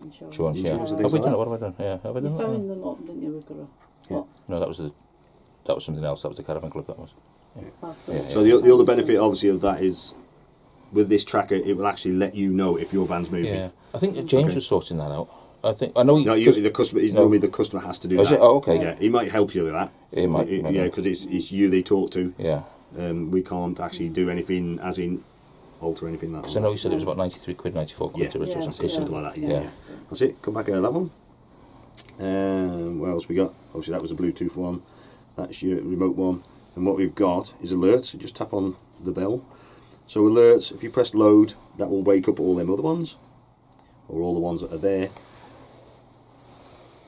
Insurance, yeah. Insurance and Have things we like done that. it? What have I done? Yeah, have I done You it? phoned them up, didn't you? We've got to... Yeah. No, that was something else. That was the caravan club. That was. Yeah. So the other benefit, obviously, of that is with this tracker, it will actually let you know if your van's moving. Yeah, I think James was sorting that out. I know. No, the customer. Normally, the customer has to do Is that. it? Oh, okay. Yeah, he might help you with that. It might. Yeah, because it's you they talk to. Yeah. We can't actually do anything, as in alter anything that. Because I know you said it was about 93 quid, 94 quid. Yeah, Or yeah, something. something like that. Yeah. That's it. Come back out of that one. What else we got? Obviously, that was a Bluetooth one. That's your remote one. And what we've got is alerts. So just tap on the bell. So alerts, if you press load, that will wake up all them other ones, or all the ones that are there.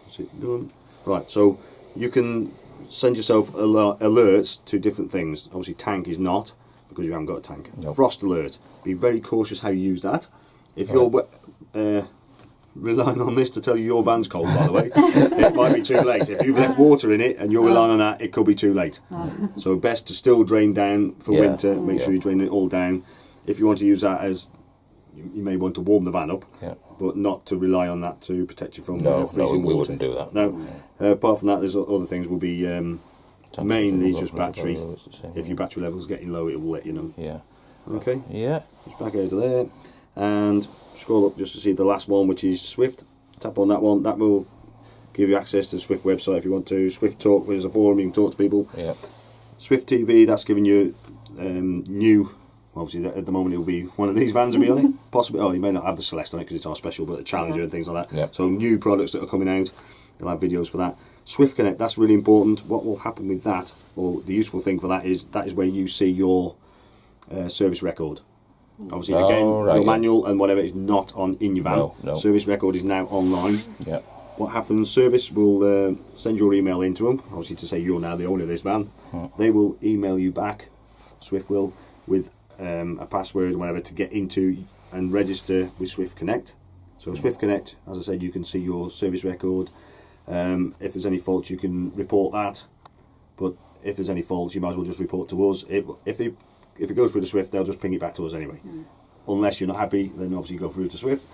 That's it done. Right, so you can send yourself alerts to different things. Obviously tank is not, because you haven't got a tank. Nope. Frost alert, be very cautious how you use that. If you're relying on this to tell you your van's cold, by the way, it might be too late. If you've left water in it and you're relying on that, it could be too late. So best to still drain down for winter, make sure you drain it all down. If you want to use that as, you may want to warm the van up, but not to rely on that to protect you from freezing water. We wouldn't do that. No, apart from that, there's other things will be mainly just battery. If your battery level's getting low, it will let you know. Yeah. Okay. Yeah. Just back out to there, and scroll up just to see the last one, which is Swift. Tap on that one. That will give you access to the Swift website if you want to. Swift Talk, there's a forum, you can talk to people. Yeah. Swift TV, that's giving you new. Obviously, at the moment, it will be one of these vans will be on it. Possibly, you may not have the Celeste on it because it's our special, but the Challenger and things like that. Yeah. So new products that are coming out, you'll have videos for that. Swift Connect, that's really important. What will happen with that, or the useful thing for that is where you see your service record. Obviously, again, your manual and whatever is not on in your van. No. Service record is now online. Yeah. What happens? Service will send your email into them, obviously to say you're now the owner of this van. They will email you back, Swift will, with a password or whatever to get into and register with Swift Connect. So Swift Connect, as I said, you can see your service record. If there's any faults, you can report that. But if there's any faults, you might as well just report to us. If it goes through the Swift, they'll just ping it back to us anyway. Unless you're not happy, then obviously you go through to Swift.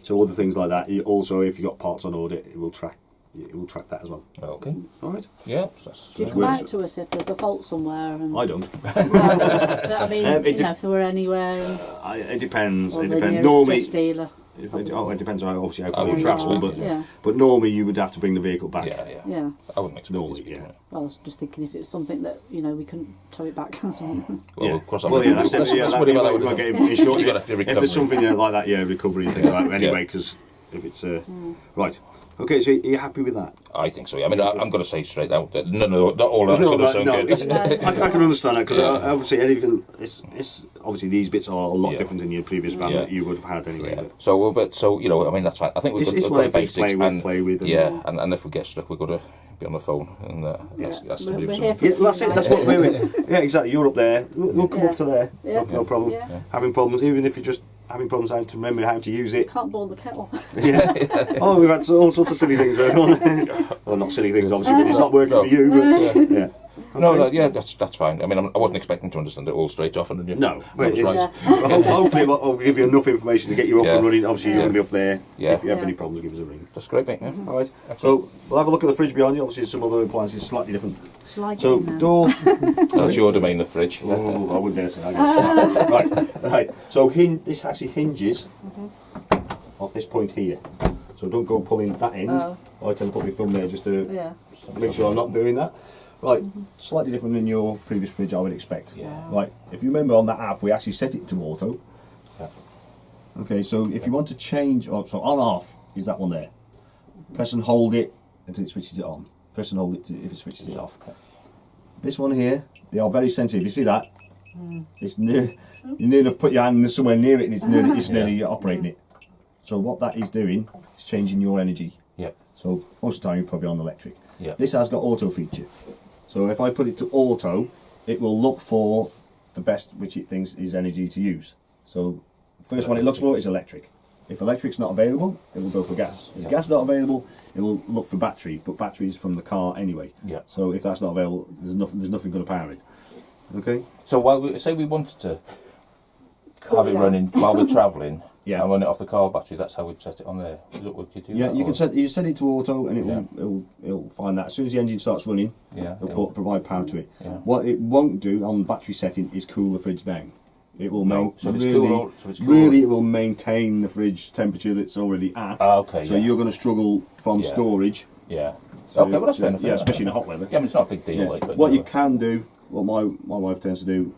So other things like that. Also, if you've got parts on order, it will track that as well. Okay. All right. Yeah. Do you come out to us if there's a fault somewhere? And I don't. I mean, if there were anywhere. It depends. Or It the depends. nearest Normally, Swift dealer. it depends on obviously how How far you you travel, travel, but normally you would have to bring the vehicle back. Yeah. I wouldn't expect Normally, it to be. yeah. Well, I was just thinking if it was something that, we couldn't tow it back or something. Well, of course, that's definitely, let's worry about that you one. might get insured. You've got to have to If recover. there's something like that, recovery and things like that. Anyway, because if it's right. Okay, so are you happy with that? I think so. Yeah. I mean, I'm going to say straight out that not all that sort of sound good. I can understand that because obviously anything. It's obviously these bits are a lot different than your previous van that you would have had anyway. Yeah. So I mean, that's fine. I think we've It's got one the of things basics to play with. And if we get stuck, we've got to be on the phone and that's to We're do here something. for Yeah, that's it. That's what we're in. Yeah, exactly. You're up there. We'll come up to there. Yeah. No problem. Yeah. Having problems, even if you're just having problems how to remember how to use it. Can't boil the kettle. Yeah. Oh, we've had all sorts of silly things going on. Well, not silly things, obviously, but it's not working for you. But yeah. Okay. That's fine. I mean, I wasn't expecting to understand it all straight off, and No, but that's it's, right. hopefully I'll give you enough information to get you up and running. Obviously, you're going to be up there. Yeah. If you have any problems, give us a ring. That's great, mate. Yeah. All right. So we'll have a look at the fridge behind you. Obviously, some other appliances slightly different. Shall I get So in now? door. That's your domain, the fridge. Oh, I wouldn't dare say. I guess. Right. So this actually hinges off this point here. So don't go pulling that end. I tend to put my thumb there just to make sure I'm not doing that. Right, slightly different than your previous fridge, I would expect. Yeah. Right, if you remember on that app, we actually set it to auto. Yeah. Okay, so if you want to change, so on off is that one there. Press and hold it until it switches it on. Press and hold it if it switches it off. This one here, they are very sensitive. You see that? It's near. You near enough put your hand somewhere near it, and it's nearly operating it. So what that is doing is changing your energy. Yeah. So most of the time you're probably on electric. Yeah. This has got auto feature. So if I put it to auto, it will look for the best which it thinks is energy to use. So the first one it looks for is electric. If electric's not available, it will go for gas. If gas not available, it will look for battery, but battery is from the car anyway. Yeah. So if that's not available, there's nothing going to power it. Okay? So while say we wanted to have it running while we're travelling, Yeah. And run it off the car battery. That's how we'd set it on there. Would you do Yeah, that, you or- can set it to auto, and it'll find that as soon as the engine starts running, Yeah. it'll provide power to it. Yeah. What it won't do on battery setting is cool the fridge down. It will So if it's really, cool, so it's cool. really, it will maintain the fridge temperature that's already at. Ah, okay. So yeah. you're going to struggle from Yeah. storage. Yeah. So, Okay, well that's fair enough. yeah, especially in the hot weather. Yeah, I mean, it's not a big deal. Yeah. Like, but What you can do, what my wife tends to do,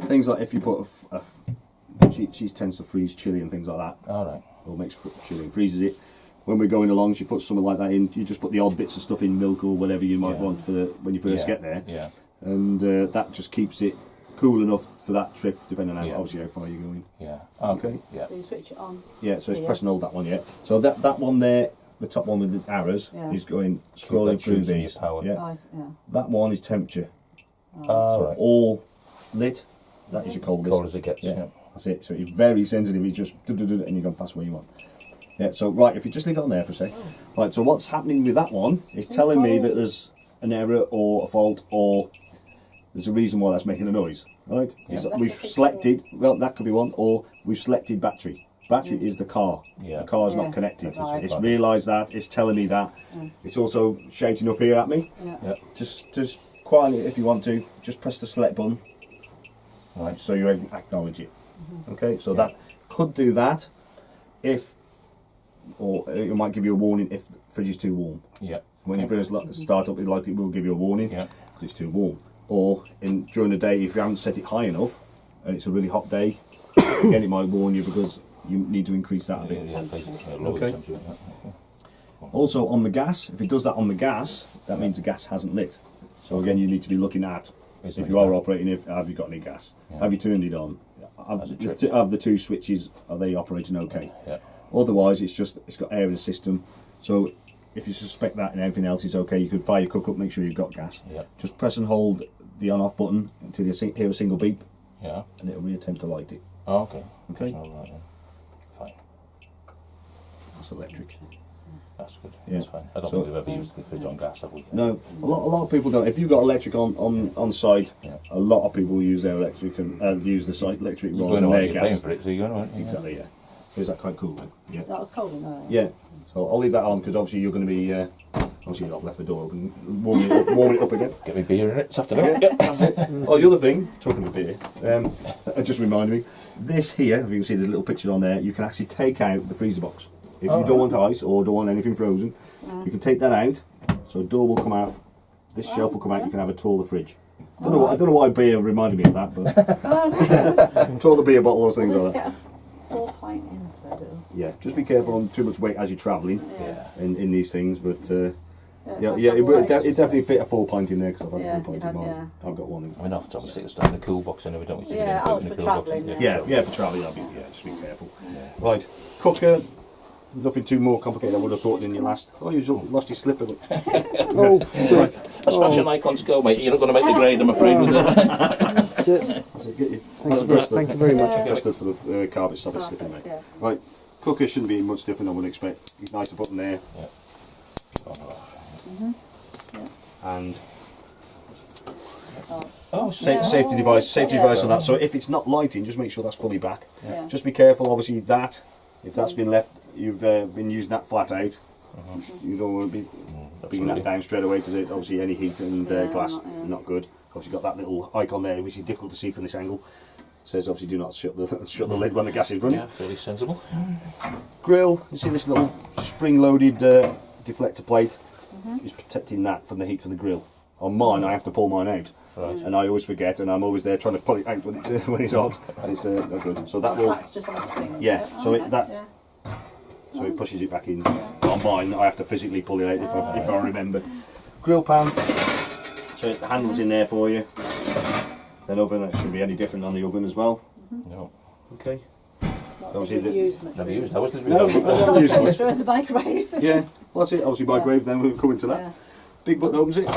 things like if you put she tends to freeze chili and things like that, All right. or makes chili and freezes it. When we're going along, she puts something like that in. You just put the odd bits of stuff in, milk or whatever you might Yeah. want for when you first get there, Yeah. and that just keeps it cool enough for that trip, depending on Yeah. obviously how far you're going. Yeah. Okay. Yeah. So you switch it on. Yeah, so it's Yeah. press and hold that one, yeah. So that one there, the top one with the arrows, Yeah. is going scrolling Like through choosing your these. power. Yeah. Nice, yeah. That one is temperature. All So right. all lit, that is your coldest. Cold as it gets. Yeah. Yeah. That's it. So it's very sensitive. You just and you go past where you want. Yeah. So right, if you just leave it on there for a sec. Right. So what's happening with that one is telling me that there's an error or a fault or there's a reason why that's making a noise. Right. Yeah. We've selected. Well, that could be one. Or we've selected battery. Battery is the car. Yeah. The car's Yeah. not connected. Right. It's realised that. It's telling me that. It's also shouting up here at me. Yeah. Yeah. Just quietly, if you want to, just press the select button. Right. So you acknowledge it. Okay, so that could do that or it might give you a warning if the fridge is too warm. Yeah. When you first start up, it will give you a warning Yeah. because it's too warm. Or during the day, if you haven't set it high enough and it's a really hot day, again it might warn you because you need to increase that a bit. Yeah. Basically, lower Okay. the temperature, yeah. Also on the gas, if it does that on the gas, that means the gas hasn't lit. So again, you need to be looking at Is if it you are gas? operating, have you got any gas? Yeah. Have you turned it on? That's a trick. Have the two switches, are they operating okay? Yeah. Otherwise, it's got air in the system. So if you suspect that and everything else is okay, you could fire your cook up, make sure you've got gas. Yeah. Just press and hold the on-off button until you hear a single beep, Yeah. and it'll reattempt to light it. Oh, okay. Okay. That's all right, yeah. Fine. That's electric. That's good. Yeah. That's fine. I don't So- think we've ever used the fridge on gas, have we? No, a lot of people don't. If you've got electric on site, Yeah. a lot of people use their electric and use the site electric You're rather going than away, their you're paying gas. for it, so you're going away. Exactly, yeah. Is that quite cool then? Yeah. That was cold in there. Yeah. So I'll leave that on because obviously you're going to be. Obviously I've left the door open, warming it up again. Get me beer in it this afternoon. Yeah. That's it. Oh, the other thing, talking of beer, it just reminded me. This here, if you can see there's a little picture on there, you can actually take out the freezer box. If you don't want ice or don't want anything frozen, you can take that out. So a door will come out. This shelf will come out. You can have a taller fridge. I don't know why beer reminded me of that, but taller beer bottles, things Let's like that. get a 4 pint in thread. Yeah, just be careful on too much weight as you're travelling Yeah. in these things. But Yeah, it definitely fit a 4 pint in there because I've had Yeah, a 4 pint in mine. yeah. I've got one. I mean, obviously it's stuff in the cool box anyway, don't we? So we Yeah, don't put oh, it in the for cool box, travelling, Yeah, for travelling, just be careful. Right, cooker, nothing too more complicated I would have thought than your last. Oh, you lost your slipper. Oh, Right, As far as your Nikon's go, mate, you're not going to make the grade, I'm afraid, with it. that's it. that's it, get you. Thank you very much. Just good for the carpet, stop it slipping, mate. Yeah. Right, cooker shouldn't be much different, I would expect. Ignite a button there, and Oh, safety device on that. So if it's not lighting, just make sure that's fully back. Yeah. Just be careful, obviously, that if that's been left, you've been using that flat out. You don't want to be beating that down straight away because obviously any heat and Yeah, glass not- not good. Obviously got that little icon there, which is difficult to see from this angle. Says obviously do not shut the lid when the gas is running. Yeah, fairly sensible. Grill, you see this little spring-loaded deflector plate is protecting that from the heat from the grill. On mine, I have to pull mine out, and I always forget, and I'm always there trying to pull it out when it's hot. And it's not good. So that will, That's just on the spring. Yeah, is it? so Oh, it- that- yeah. so it pushes it back in. On mine, I have to physically pull it out if I remember. Grill pan, so the handle's in there for you. Then oven, that shouldn't be any different on the oven as well. No, Okay. Not Obviously that you've the- used much. never used. How was it? No, Well, use it. toaster in the microwave. Yeah, well that's it. Obviously microwave. Then we'll come into that. Yeah. Big button opens it.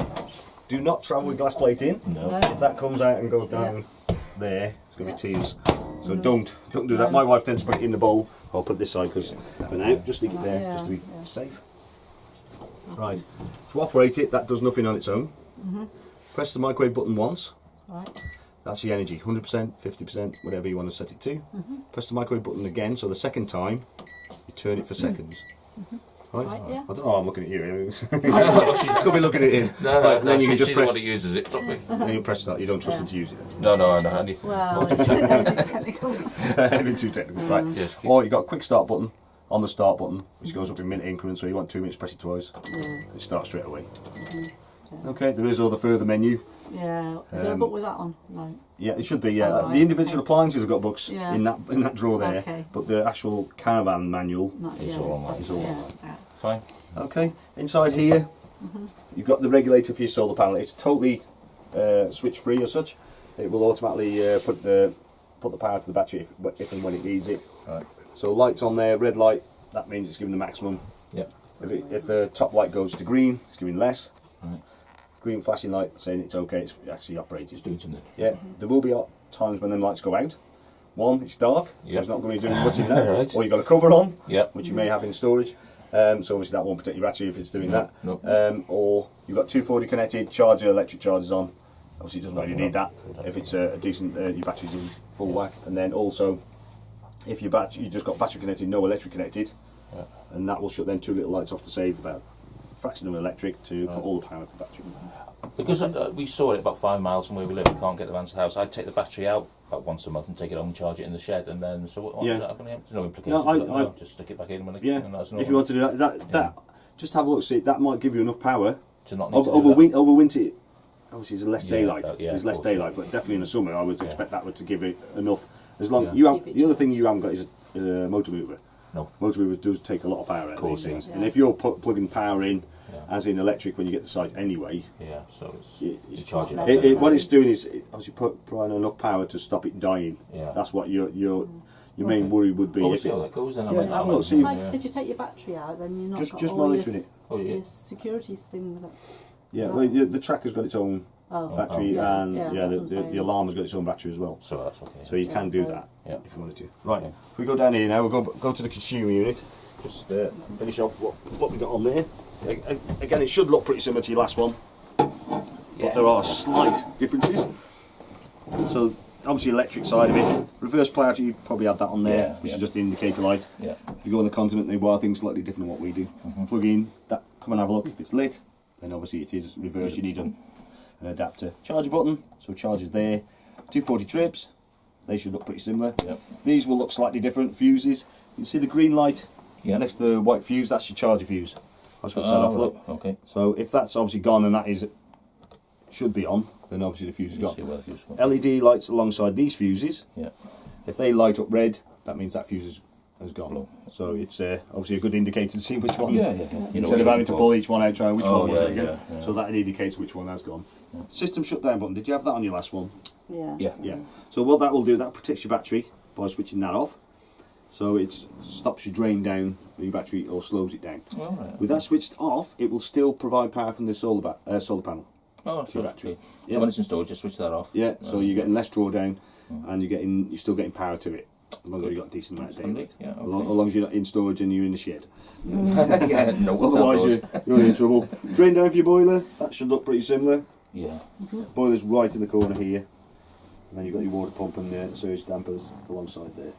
Do not travel with glass plate in. No. No. If that comes out and goes down there, it's going to be tears. So don't do that. My wife tends to put it in the bowl. I'll put it this side because for now, just leave it there, Yeah, just to be yeah. safe. Right. To operate it, that does nothing on its own. Press the microwave button once. Right. That's the energy, 100%, 50%, whatever you want to set it to. Press the microwave button again, so the second time, you turn it for seconds. Right? Right, yeah. I don't know, I'm looking at you. She could be looking at him. No, then you can just she's press. the one who uses it properly. Then you press that. You don't trust him to use it. No, I know anything. Well, it's technical. Anything too technical, right? Yes. Or you got a quick start button on the start button, which goes up in minute increments. So you want 2 minutes, press it twice. It starts straight away. Okay, there is other further menu. Yeah. Is there a book with that on? No. Yeah, it should be. Yeah, Oh, right, the individual okay. appliances have got books Yeah. in that drawer there, Okay. but the actual caravan manual. Not, It's yeah, all online. It's all yeah, online. yeah. Fine. Okay, inside here, you've got the regulator for your solar panel. It's totally switch free as such. It will automatically put the power to the battery if and when it needs it. Right. So lights on there, red light, that means it's giving the maximum. Yep. If the top light goes to green, it's giving less. Right. Green flashing light saying it's okay, it's actually operated. It's doing something. Yeah, there will be times when them lights go out. One, it's dark, so Yep. it's not going to be doing much in there. Right. Or you've got a cover on, Yep. which you may have in storage. So obviously that won't protect your battery if it's doing No, that. no. Or you've got 240 connected, charger, electric chargers on. Obviously it doesn't really No. need that if it's a decent, your battery's in full whack. And then also, if you just got battery connected, no electric connected, Yeah. and that will shut them 2 little lights off to save about a fraction of electric to put all the power to the battery. Because we saw it about 5 miles from where we live, we can't get the van to the house. I take the battery out about once a month and take it home and charge it in the shed, and then so what Yeah. is that happening? There's no implications. No, to that, I- no, just stick it back in when it. Yeah, and that's if you want to do that, just have a look. See, that might give you enough power to not need to do over that. over winter. Obviously, there's less Yeah, daylight. yeah, There's of less course, daylight, but definitely in the summer, I would Yeah. expect that to give it enough. As long Yeah. you have, Keep it the other thing you haven't got is a motor mover. No. Motor mover does take a lot of power out of course, these things, yeah. and if you're plugging power in, Yeah. as in electric, when you get to site anyway, Yeah, so it's you to charge it. not up. necessary. what it's doing is obviously providing enough power to stop it dying. Yeah. That's what your main worry would be. Well, we'll if see it- how that goes then. I Yeah, mean, have a I look, see. Like, if you take your battery out, then you're not Just- got just all monitoring your, it. Oh, yeah. your security things. yeah, well, the tracker's got its own Oh, battery, yeah, and yeah, yeah, that's what I'm the saying. alarm has got its own battery as well. So that's okay. So you Yeah, can do so- that Yeah. if you wanted to. Right, Yeah. if we go down here now, we'll go to the consumer unit. Just finish off what we got on there. Again, it should look pretty similar to your last one, but there are slight differences. So obviously electric side of it, reverse polarity, you probably had that on there, Yeah, which yeah. is just the indicator light. Yeah. If you go on the continent, they wire things slightly different than what we do. Plug in, that, come and have a look. If it's lit, then obviously it is reverse. You need an adapter. Charger button, so charger's there. 240 trips, they should look pretty similar. Yep. These will look slightly different. Fuses, you can see the green light Yeah. next to the white fuse, that's your charger fuse. I'll switch that off, look. Okay. So if that's obviously gone and that should be on, then obviously the fuse is We'll see gone. where the fuse goes. LED lights alongside these fuses, Yeah. if they light up red, that means that fuse has gone. Blue. So it's obviously a good indicator to see which one. Yeah, yeah, yeah. You know Instead what of you're having to looking pull each one out, trying which Oh, one was yeah, it again. yeah, yeah. So that indicates which one has gone. System shutdown button. Did you have that on your last one? Yeah. Yeah. Yeah. So what that will do, that protects your battery by switching that off. So it stops your drain down of your battery or slows it down. All right. With that switched off, it will still provide power from the solar panel. Oh, so your that's battery. okay. Yeah. So when it's installed, just switch that off. Yeah. So you're getting less drawdown, and you're still getting power to it, as long as you've got a decent amount of Handy, daylight. yeah, As long as you're not in storage and you're in the shed. yeah. No, what's Otherwise, you're in trouble. Drain down for your boiler. That should look pretty similar. Yeah. Boiler's right in the corner here. And then you've got your water pump and the surge dampers alongside there.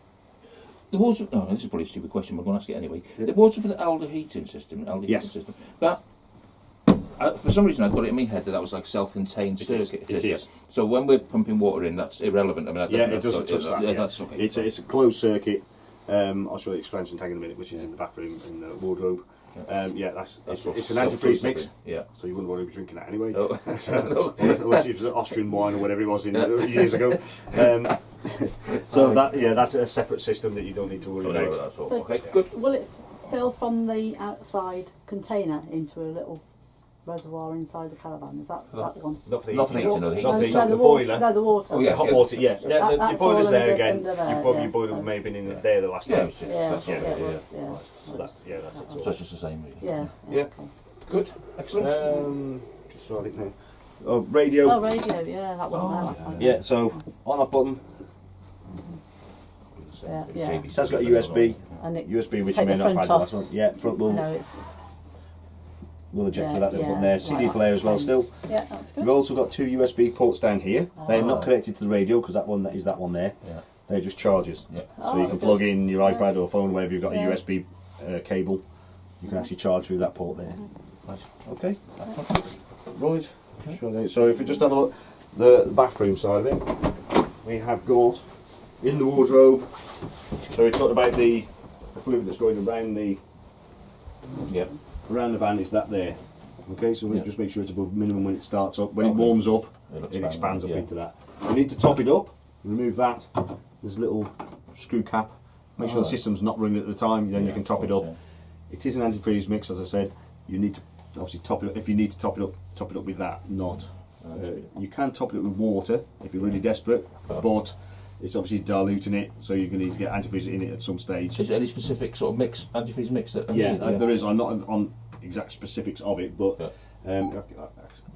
The water. No, this is probably a stupid question, but I'm going to ask it anyway. Yeah. The water for the Alder heating system. Yes. Heating system. That. For some reason, I got it in my head that was like self-contained It is, circuit. it yeah. is. So when we're pumping water in, that's irrelevant. I mean, that Yeah, it doesn't touch that. Yeah, Yeah. that's okay. It's a closed circuit. I'll show you the expansion tank in a minute, which is in the bathroom in the wardrobe. That's It's what's an antifreeze mix, self-cooking. Yeah. so you wouldn't want to be drinking that anyway. Oh. Unless it was Austrian wine or whatever it was years ago. So that's a separate system that you don't need to worry Oh, no, about. that's all. So- Okay, good. Will it fill from the outside container into a little reservoir inside the caravan? Is that one? Not for the Not for the heating. heating, no, the Not for heating. the the boiler. water. No, the water. Oh, yeah. Hot water, yeah. That- Your that's boiler's all there under- again. under there, Your yeah, boiler so- may have been in there the last Yeah, time. it's just, Yeah, that's yeah, all. it Yeah. was, yeah. So that's it. So it's just the same, really. Yeah. Yeah. Okay. Good. Excellent. Just so I think now. Oh, radio. Oh, radio. Yeah, that wasn't there last time. Yeah, so on off button. Yeah, It was yeah. JVC. So that's got USB. And it, USB, which take you may the not have front had the off. last one. Yeah, front will. No, it's will eject Yeah, with that little yeah, button there. CD like player as well that. still. Yeah, that's good. We've also got 2 USB ports down here. They're not Ah. connected to the radio because that is that one there. Yeah. They're just chargers. Yeah. Oh, So you that's can good. plug in your iPad or phone, wherever you've got Yeah. a USB cable. You can actually charge through that port there. Nice. Okay. Right. Sure. So if we just have a look, the bathroom side of it, we have got in the wardrobe. So we talked about the fluid that's going around the Yep. van. Is that there? Okay. So we Yeah. just make sure it's above minimum when it starts up. When it Okay. warms up, It'll it expand, expands up yeah. into that. We need to top it up. Remove that. There's a little screw cap. Make sure the Oh. system's not running at the time. Then you Yeah, can of top it course, up. It is an antifreeze mix, as I said. You need to obviously top it up. If you need to top it up with that. Not. You can top it up with water if you're really desperate, but it's obviously diluting it, so you're going to need to get antifreeze in it at some stage. Is there any specific sort of mix, antifreeze mix that? Yeah, there is. I'm not on exact specifics of it, but Would have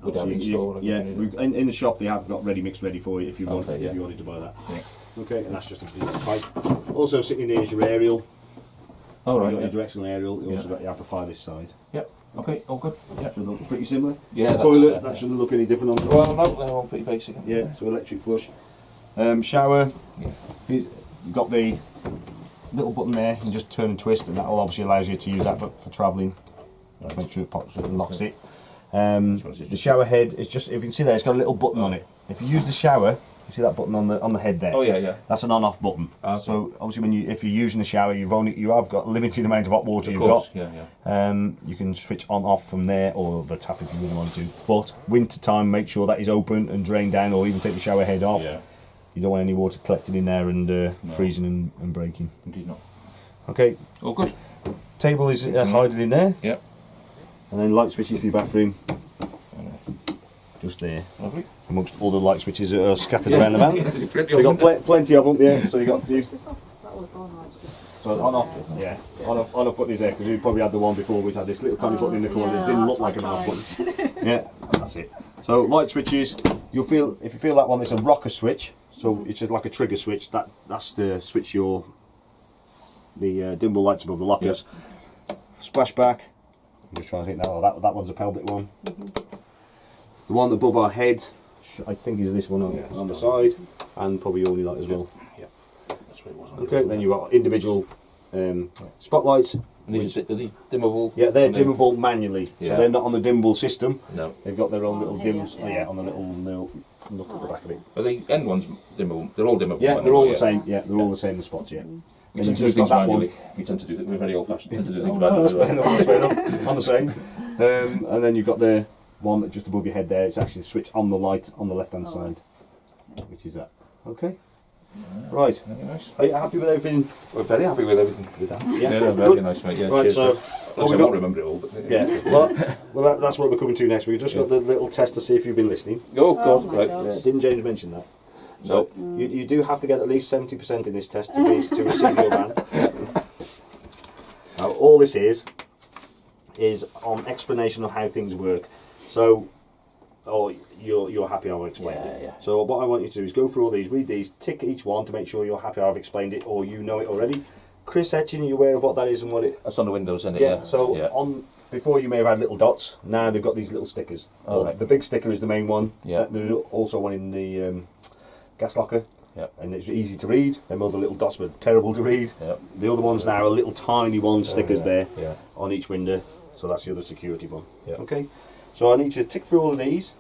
obviously in store, yeah, if you need in the shop they have got ready mixed ready for you if you Okay, wanted yeah. if you wanted to buy that. Yeah. Okay, and that's just a pipe. Also sitting there is your aerial. All right. You've got Yeah. your directional aerial. You also Yeah. got your amplifier this side. Yep. Okay. All good. Yeah. Should look pretty similar. Yeah. The that's, toilet that shouldn't look any different on. Well, no, they're all pretty basic. Yeah, so electric flush. Shower. Yeah. You've got the little button there. You can just turn and twist, and that will obviously allows you to use that for travelling. Right. Make sure it pops it and locks it. Which one's it? The shower head is just, if you can see there, it's got a little button on it. If you use the shower, you see that button on the head there. Oh yeah, yeah. That's an on-off button. Okay. So obviously, if you're using the shower, you have got a limited amount of hot water Of you've course. got. Yeah, yeah. You can switch on/off from there, or the tap if you really want to. But winter time, make sure that is open and drained down, or even take the shower head off. Yeah. You don't want any water collecting in there and freezing and breaking. Indeed not. Okay, All good. table is hiding in there, Yeah. and then light switches for your bathroom, just there, Lovely. amongst all the light switches that are scattered around the van. Yes, plenty So you of got them. plenty of them, yeah. So you got to use. That was on actually. So on-off, yeah, on-off button is there because we probably had the one before which had this little tiny button in the corner. It didn't look like an on-off button. Yeah, that's it. So light switches, you'll feel if you feel that one, it's a rocker switch. So it's just like a trigger switch. That's to switch the dimmable lights above the lockers. Splashback. I'm just trying to think now. Oh, that one's a pelvic one. The one above our head, I think, is this one on the side, and probably only light as well. Yeah. That's what it was. On the Okay, other then one. you've got individual spotlights. And these are these dimmable? Yeah, they're And then- dimmable manually, so Yeah. they're not on the dimmable system. No. They've got their own little here, dims. yeah. Oh, yeah, on the little look at the back of it. Are the end ones dimmable? They're all dimmable. Yeah, aren't they're all they? the same. Yeah, they're all the same. The spots. Yeah. We And tend to do you've just things got that one. manually. We tend to do. We're very old-fashioned. Tend to do things No, that's manually. fair enough. That's fair enough. On the same. And then you've got the one that just above your head there. It's actually the switch on the light on the left-hand side, which is that. Okay. Right. Very nice. Are you happy with everything We're very happy with everything. with that? Yeah, very Good. nice, mate. Yeah, Right, cheers. so I we won't remember it all, but Yeah. Well, that's what we're coming to next. We've just got the little test to see if you've been listening. Oh God, my right. God. Didn't James mention that? So You do have to get at least 70% in this test to receive your van. Now, all this is on explanation of how things work. So, you're happy I've explained it. Yeah. So what I want you to do is go through all these, read these, tick each one to make sure you're happy I've explained it or you know it already. Chris Etching, are you aware of what that is and what it... that's on the windows, isn't it? Yeah, so yeah. on before you may have had little dots, now they've got these little stickers. Oh, right. The big sticker is the main one. Yeah. There's also one in the gas locker. Yeah. And it's easy to read. Them other little dots were terrible to read. Yeah. The other ones now are little tiny one stickers yeah. there Yeah. on each window. So that's the other security one. Yeah. Okay. So I need you to tick through all of these.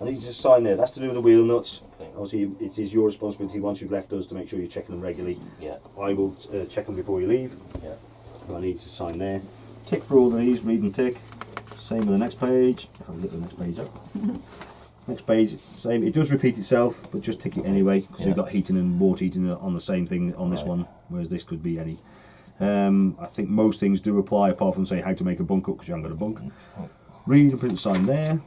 I need you to sign there. That's to do with the wheel nuts. Okay. Obviously, it is your responsibility once you've left us to make sure you're checking them regularly. Yeah. I will check them before you leave. Yeah. So I need you to sign there. Tick through all of these, read and tick. Same with the next page. If I can get the next page up. Next page, same. It does repeat itself, but just tick it anyway because Yeah. we've got heating and water heating on the same thing on this Right. one, whereas this could be any. I think most things do apply apart from say how to make a bunk up because you haven't got a bunk. Read and print sign there.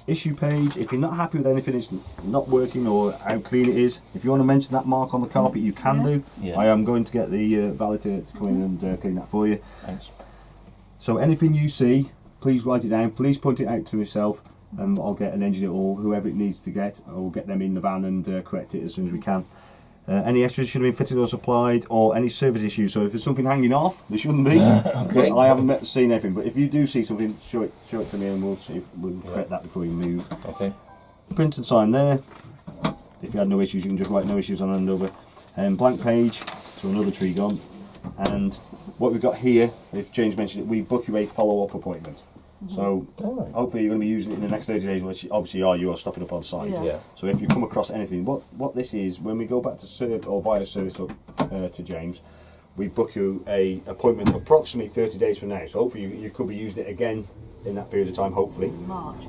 Issue page. If you're not happy with anything, it's not working or how clean it is. If you want to mention that mark on the carpet, you can do. Yeah. I am going to get the valet to come in and clean that for you. Thanks. So anything you see, please write it down. Please point it out to yourself, and I'll get an engineer or whoever it needs to get. I'll get them in the van and correct it as soon as we can. Any extras should have been fitted or supplied, or any service issues. So if there's something hanging off, there shouldn't be. Okay. I haven't seen anything, but if you do see something, show it to me, and we'll see if we can correct that before you move. Okay. Print and sign there. If you had no issues, you can just write no issues on hand over. Blank page, so another tree gone. And what we've got here, if James mentioned it, we book you a follow-up appointment. So Alright. hopefully you're going to be using it in the next 30 days, which obviously you are stopping up on site. Yeah. Yeah. So if you come across anything, what this is, when we go back to serve or via service up to James, we book you a appointment approximately 30 days from now. So hopefully you could be using it again in that period of time, hopefully. March.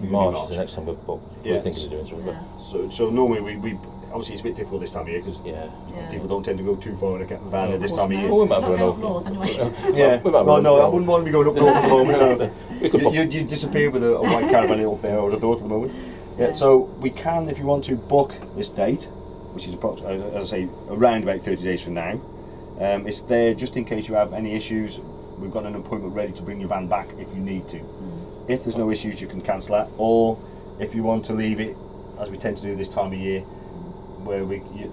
March is the next time we're Yeah. thinking of doing something. Yeah. So normally we obviously it's a bit difficult this time of year because Yeah. Yeah. people don't tend to go too far in a van at this time of year. Well, we might Not have go an up north anyway. Yeah, we might well, run no, I around. wouldn't want to be going up north at the moment. No. We could pop- You'd disappear with a white caravan up there, I would have thought at the moment. Yeah, so we can, if you want to book this date, which is approximately, as I say, around about 30 days from now. It's there just in case you have any issues. We've got an appointment ready to bring your van back if you need to. If there's no issues, you can cancel that, or if you want to leave it, as we tend to do this time of year, where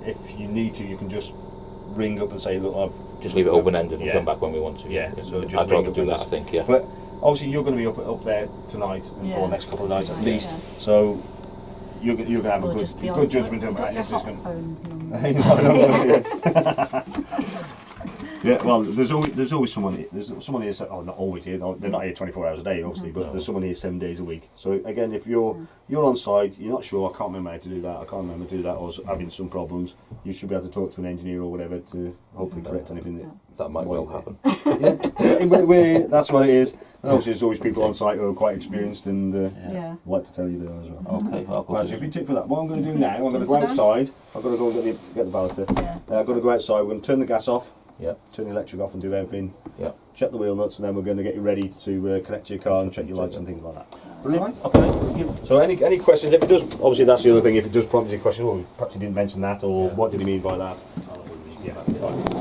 if you need to, you can just ring up and say, look, I've Just leave it open-ended and Yeah. come back when we want to. Yeah, so just I'd ring rather up do and that, I just- think, yeah. But obviously, you're going to be up there tonight Yeah. or next couple of nights at Right, least. yeah. So you're going to have We'll a just be good judgment You've got about your if there's hot going. phone number. Yeah, well, there's always someone. There's someone here. Oh, not always here. They're not here 24 hours a day, obviously, but there's someone here 7 days a week. So again, if you're on site, you're not sure. I can't remember how to do that. I can't remember to do that, or having some problems, you should be able to talk to an engineer or whatever to hopefully correct anything that. That might well happen. That's what it is. And obviously, there's always people on site who are quite experienced and Yeah. like to tell you there as well. Okay, I'll go Right, to so if you tip for that, what I'm going to do now, I'm going to go outside. I've got to go and get the balloter. Yeah. I've got to go outside. We're going to turn the gas off, Yeah, turn the electric off, and do everything. yeah. Check the wheel nuts, and then we're going to get you ready to connect to your car and check your lights and things like that. Brilliant. Okay, thank you. So any questions? If it does, obviously that's the other thing. If it does prompt you a question, well, perhaps you didn't mention that, or what did he mean by that? Yeah. Right.